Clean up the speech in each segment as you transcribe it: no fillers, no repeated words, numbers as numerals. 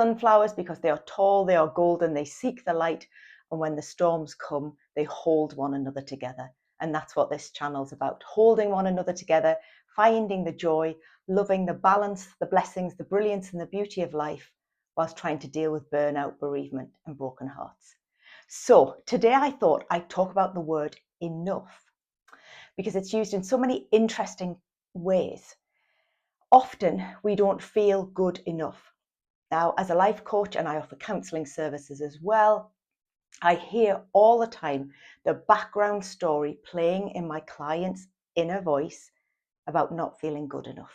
sunflowers because they are tall, they are golden, they seek the light, and when the storms come, they hold one another together. And that's what this channel's about, holding one another together, finding the joy, loving the balance, the blessings, the brilliance and the beauty of life, whilst trying to deal with burnout, bereavement and broken hearts. So today I thought I'd talk about the word enough, because it's used in so many interesting ways. Often we don't feel good enough. Now, as a life coach, and I offer counselling services as well, I hear all the time the background story playing in my clients' inner voice about not feeling good enough.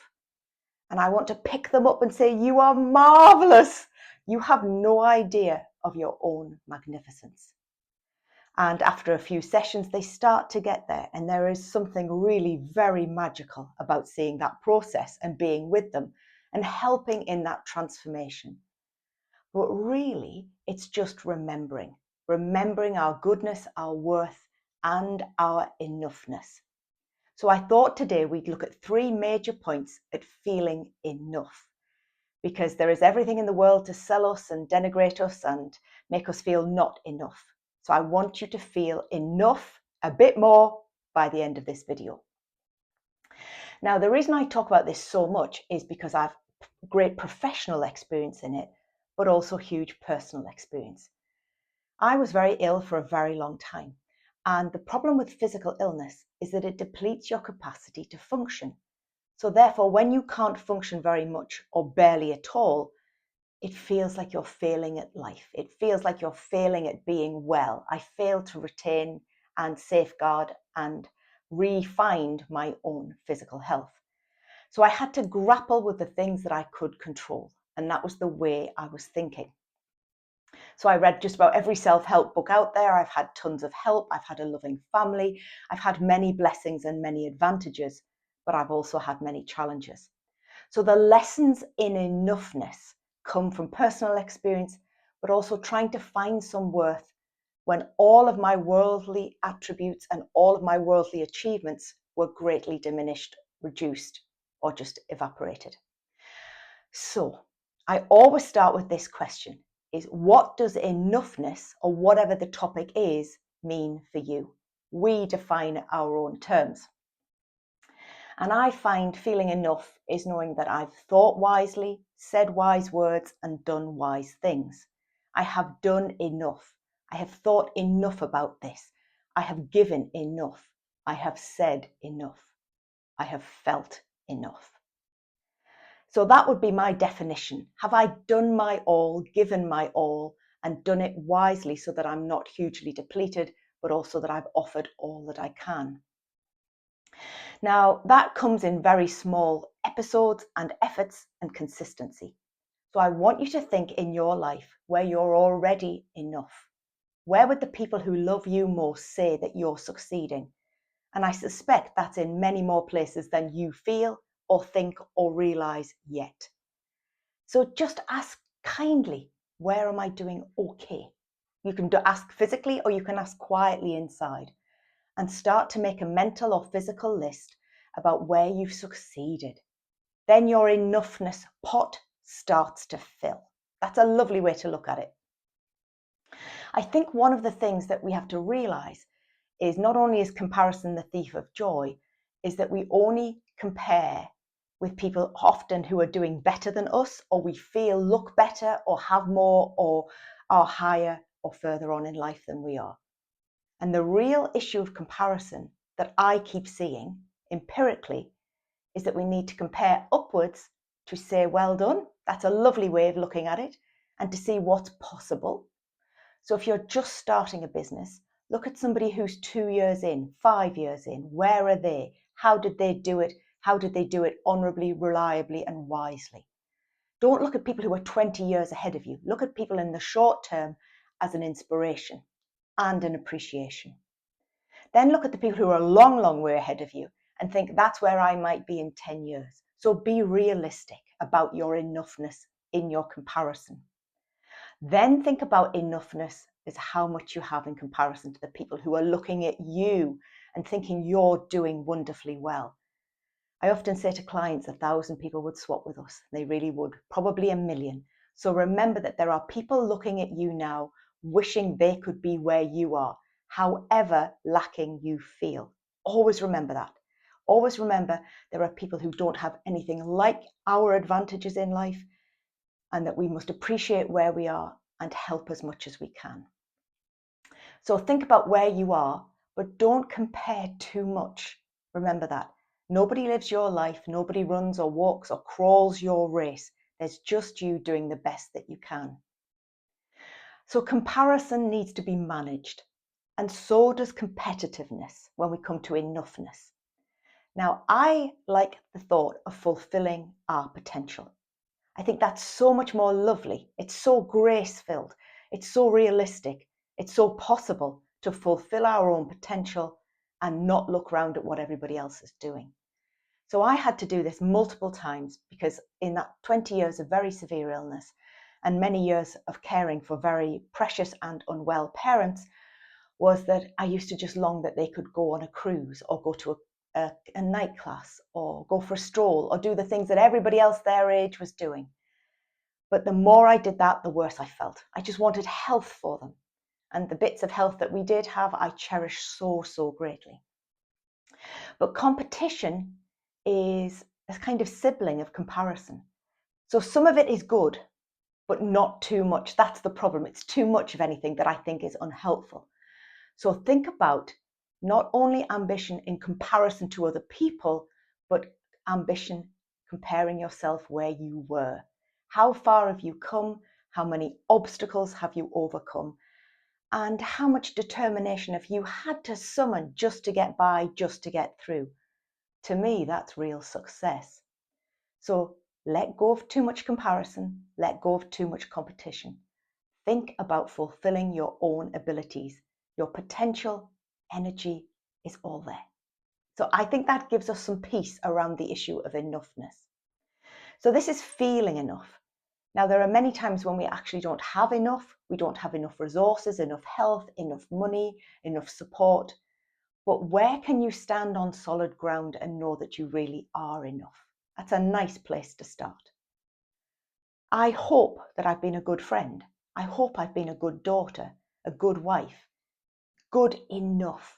And I want to pick them up and say, you are marvellous. You have no idea of your own magnificence. And after a few sessions, they start to get there. And there is something really very magical about seeing that process and being with them and helping in that transformation. But really, it's just remembering our goodness, our worth, and our enoughness. So I thought today we'd look at 3 major points at feeling enough, because there is everything in the world to sell us and denigrate us and make us feel not enough. So I want you to feel enough a bit more by the end of this video. Now, the reason I talk about this so much is because I've great professional experience in it, but also huge personal experience. I was very ill for a very long time. And the problem with physical illness is that it depletes your capacity to function. So therefore, when you can't function very much or barely at all, it feels like you're failing at life. It feels like you're failing at being well. I fail to retain and safeguard and re-find my own physical health. So I had to grapple with the things that I could control. And that was the way I was thinking. So I read just about every self-help book out there. I've had tons of help. I've had a loving family. I've had many blessings and many advantages, but I've also had many challenges. So the lessons in enoughness come from personal experience, but also trying to find some worth when all of my worldly attributes and all of my worldly achievements were greatly diminished, reduced, or just evaporated. So I always start with this question, is what does enoughness, or whatever the topic is, mean for you? We define our own terms. And I find feeling enough is knowing that I've thought wisely, said wise words, and done wise things. I have done enough. I have thought enough about this. I have given enough. I have said enough. I have felt enough. So that would be my definition. Have I done my all, given my all, and done it wisely so that I'm not hugely depleted, but also that I've offered all that I can? Now, that comes in very small episodes and efforts and consistency. So I want you to think in your life where you're already enough. Where would the people who love you most say that you're succeeding? And I suspect that's in many more places than you feel or think or realize yet. So just ask kindly, where am I doing okay? You can ask physically or you can ask quietly inside, and start to make a mental or physical list about where you've succeeded. Then your enoughness pot starts to fill. That's a lovely way to look at it. I think one of the things that we have to realize is not only is comparison the thief of joy, is that we only compare with people often who are doing better than us, or we feel look better or have more or are higher or further on in life than we are. And the real issue of comparison that I keep seeing empirically is that we need to compare upwards to say, well done. That's a lovely way of looking at it, and to see what's possible. So if you're just starting a business, look at somebody who's 2 years in, 5 years in. Where are they? How did they do it? How did they do it honorably, reliably, and wisely? Don't look at people who are 20 years ahead of you. Look at people in the short term as an inspiration and an appreciation. Then look at the people who are a long, long way ahead of you and think that's where I might be in 10 years. So be realistic about your enoughness in your comparison. Then think about enoughness as how much you have in comparison to the people who are looking at you and thinking you're doing wonderfully well. I often say to clients, 1,000 people would swap with us. They really would, probably 1 million. So remember that there are people looking at you now, wishing they could be where you are, however lacking you feel. Always remember that. Always remember there are people who don't have anything like our advantages in life, and that we must appreciate where we are and help as much as we can. So think about where you are, but don't compare too much. Remember that. Nobody lives your life, nobody runs or walks or crawls your race. There's just you doing the best that you can. So comparison needs to be managed, and so does competitiveness when we come to enoughness. Now, I like the thought of fulfilling our potential. I think that's so much more lovely. It's so grace-filled. It's so realistic. It's so possible to fulfill our own potential and not look around at what everybody else is doing. So I had to do this multiple times because in that 20 years of very severe illness and many years of caring for very precious and unwell parents, was that I used to just long that they could go on a cruise or go to a night class or go for a stroll or do the things that everybody else their age was doing. But the more I did that, the worse I felt. I just wanted health for them. And the bits of health that we did have, I cherish so, so greatly. But competition is a kind of sibling of comparison. So some of it is good, but not too much. That's the problem. It's too much of anything that I think is unhelpful. So think about not only ambition in comparison to other people, but ambition comparing yourself where you were. How far have you come? How many obstacles have you overcome? And how much determination have you had to summon just to get by, just to get through? To me, that's real success. So let go of too much comparison, let go of too much competition. Think about fulfilling your own abilities. Your potential, energy is all there. So I think that gives us some peace around the issue of enoughness. So this is feeling enough. Now, there are many times when we actually don't have enough. We don't have enough resources, enough health, enough money, enough support. But where can you stand on solid ground and know that you really are enough? That's a nice place to start. I hope that I've been a good friend. I hope I've been a good daughter, a good wife, good enough.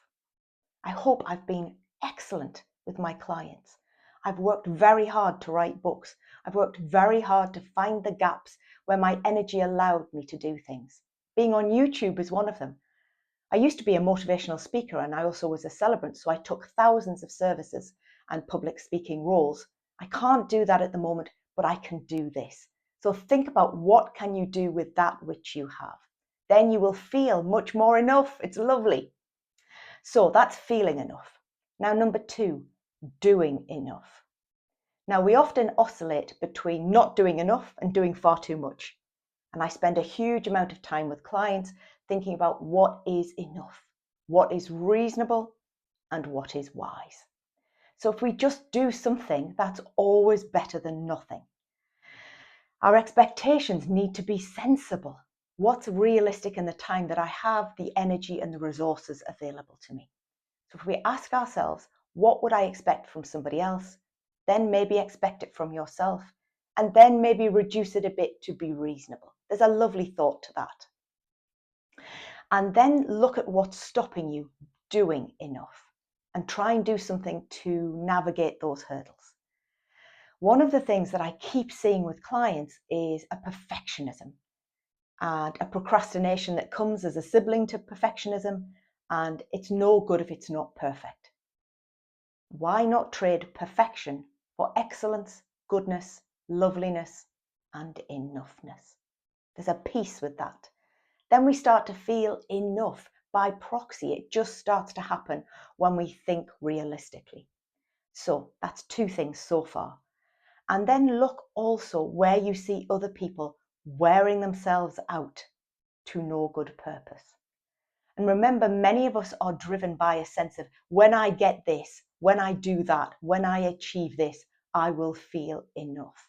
I hope I've been excellent with my clients. I've worked very hard to write books. I've worked very hard to find the gaps where my energy allowed me to do things. Being on YouTube is one of them. I used to be a motivational speaker and I also was a celebrant, so I took thousands of services and public speaking roles. I can't do that at the moment, but I can do this. So think about what can you do with that which you have. Then you will feel much more enough. It's lovely. So that's feeling enough. Now, number 2, doing enough. Now, we often oscillate between not doing enough and doing far too much. And I spend a huge amount of time with clients thinking about what is enough, what is reasonable, and what is wise. So if we just do something, that's always better than nothing. Our expectations need to be sensible. What's realistic in the time that I have, the energy and the resources available to me? So if we ask ourselves, what would I expect from somebody else? Then maybe expect it from yourself, and then maybe reduce it a bit to be reasonable. There's a lovely thought to that. And then look at what's stopping you doing enough and try and do something to navigate those hurdles. One of the things that I keep seeing with clients is a perfectionism and a procrastination that comes as a sibling to perfectionism, and it's no good if it's not perfect. Why not trade perfection for excellence, goodness, loveliness, and enoughness? There's a peace with that. Then we start to feel enough by proxy. It just starts to happen when we think realistically. So that's 2 things so far. And then look also where you see other people wearing themselves out to no good purpose. And remember, many of us are driven by a sense of when I get this, when I do that, when I achieve this, I will feel enough.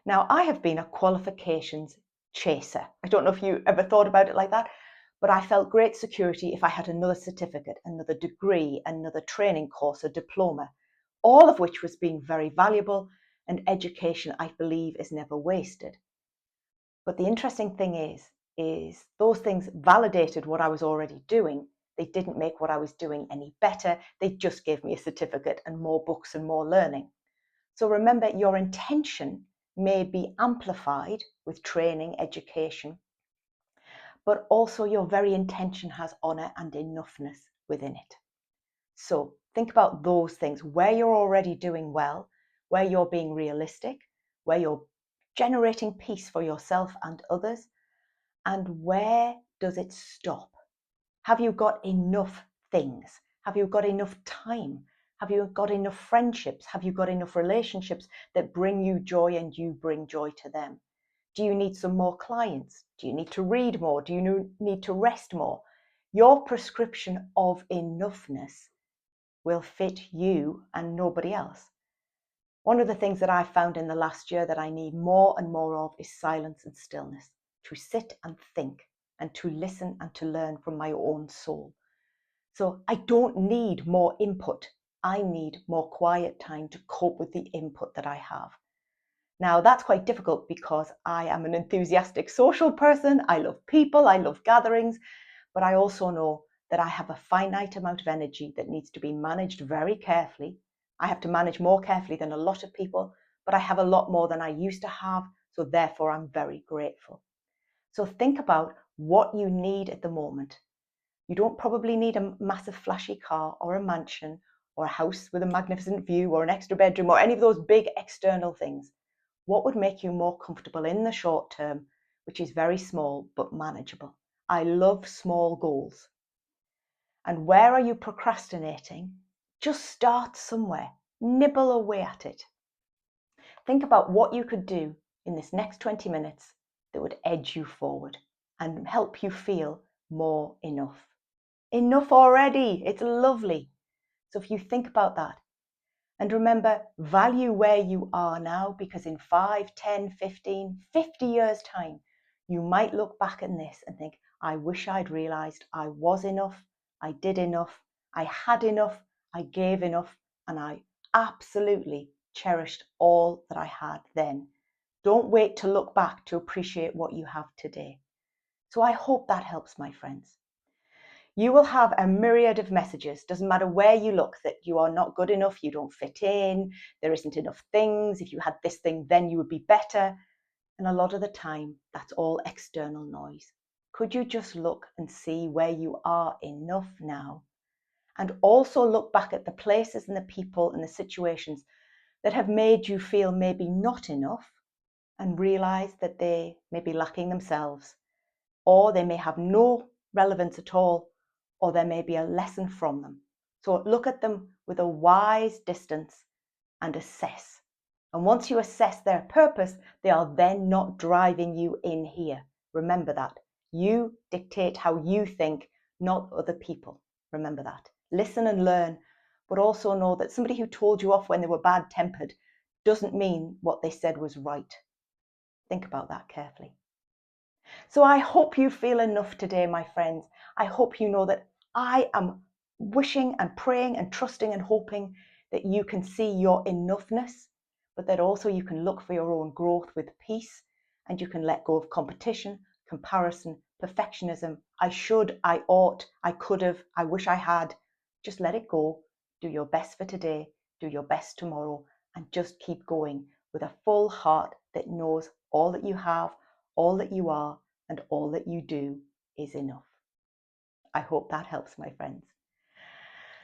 Now, I have been a qualifications chaser. I don't know if you ever thought about it like that, but I felt great security if I had another certificate, another degree, another training course, a diploma, all of which was being very valuable, and education, I believe, is never wasted. But the interesting thing is those things validated what I was already doing. They didn't make what I was doing any better. They just gave me a certificate and more books and more learning. So remember, your intention may be amplified with training, education, but also your very intention has honor and enoughness within it. So think about those things, where you're already doing well, where you're being realistic, where you're generating peace for yourself and others, and where does it stop? Have you got enough things? Have you got enough time? Have you got enough friendships? Have you got enough relationships that bring you joy and you bring joy to them? Do you need some more clients? Do you need to read more? Do you need to rest more? Your prescription of enoughness will fit you and nobody else. One of the things that I found in the last year that I need more and more of is silence and stillness, to sit and think and to listen and to learn from my own soul. So I don't need more input. I need more quiet time to cope with the input that I have. Now, that's quite difficult because I am an enthusiastic social person. I love people, I love gatherings, but I also know that I have a finite amount of energy that needs to be managed very carefully. I have to manage more carefully than a lot of people, but I have a lot more than I used to have, so therefore I'm very grateful. So think about what you need at the moment. You don't probably need a massive flashy car or a mansion or a house with a magnificent view or an extra bedroom or any of those big external things. What would make you more comfortable in the short term, which is very small but manageable? I love small goals. And where are you procrastinating? Just start somewhere. Nibble away at it. Think about what you could do in this next 20 minutes that would edge you forward and help you feel more enough. Enough already. It's lovely. So if you think about that, and remember, value where you are now, because in 5, 10, 15, 50 years' time, you might look back at this and think, I wish I'd realized I was enough, I did enough, I had enough, I gave enough, and I absolutely cherished all that I had then. Don't wait to look back to appreciate what you have today. So I hope that helps, my friends. You will have a myriad of messages, doesn't matter where you look, that you are not good enough, you don't fit in, there isn't enough things, if you had this thing then you would be better. And a lot of the time, that's all external noise. Could you just look and see where you are enough now? And also look back at the places and the people and the situations that have made you feel maybe not enough, and realize that they may be lacking themselves, or they may have no relevance at all, or there may be a lesson from them. So look at them with a wise distance and assess. And once you assess their purpose, they are then not driving you in here. Remember that. You dictate how you think, not other people. Remember that. Listen and learn, but also know that somebody who told you off when they were bad-tempered doesn't mean what they said was right. Think about that carefully. So I hope you feel enough today, my friends. I hope you know that I am wishing and praying and trusting and hoping that you can see your enoughness, but that also you can look for your own growth with peace, and you can let go of competition, comparison, perfectionism. I should, I ought, I could have, I wish I had. Just let it go. Do your best for today. Do your best tomorrow, and just keep going with a full heart that knows all that you have, all that you are, and all that you do is enough. I hope that helps, my friends.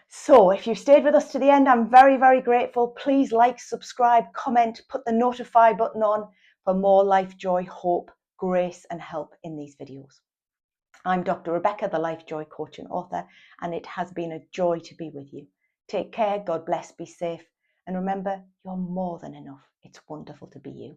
So if you stayed with us to the end, I'm very, very grateful. Please like, subscribe, comment, put the notify button on for more life, joy, hope, grace, and help in these videos. I'm Dr. Rebecca, the Lifejoy coach and author, and it has been a joy to be with you. Take care, God bless, be safe, and remember, you're more than enough. It's wonderful to be you.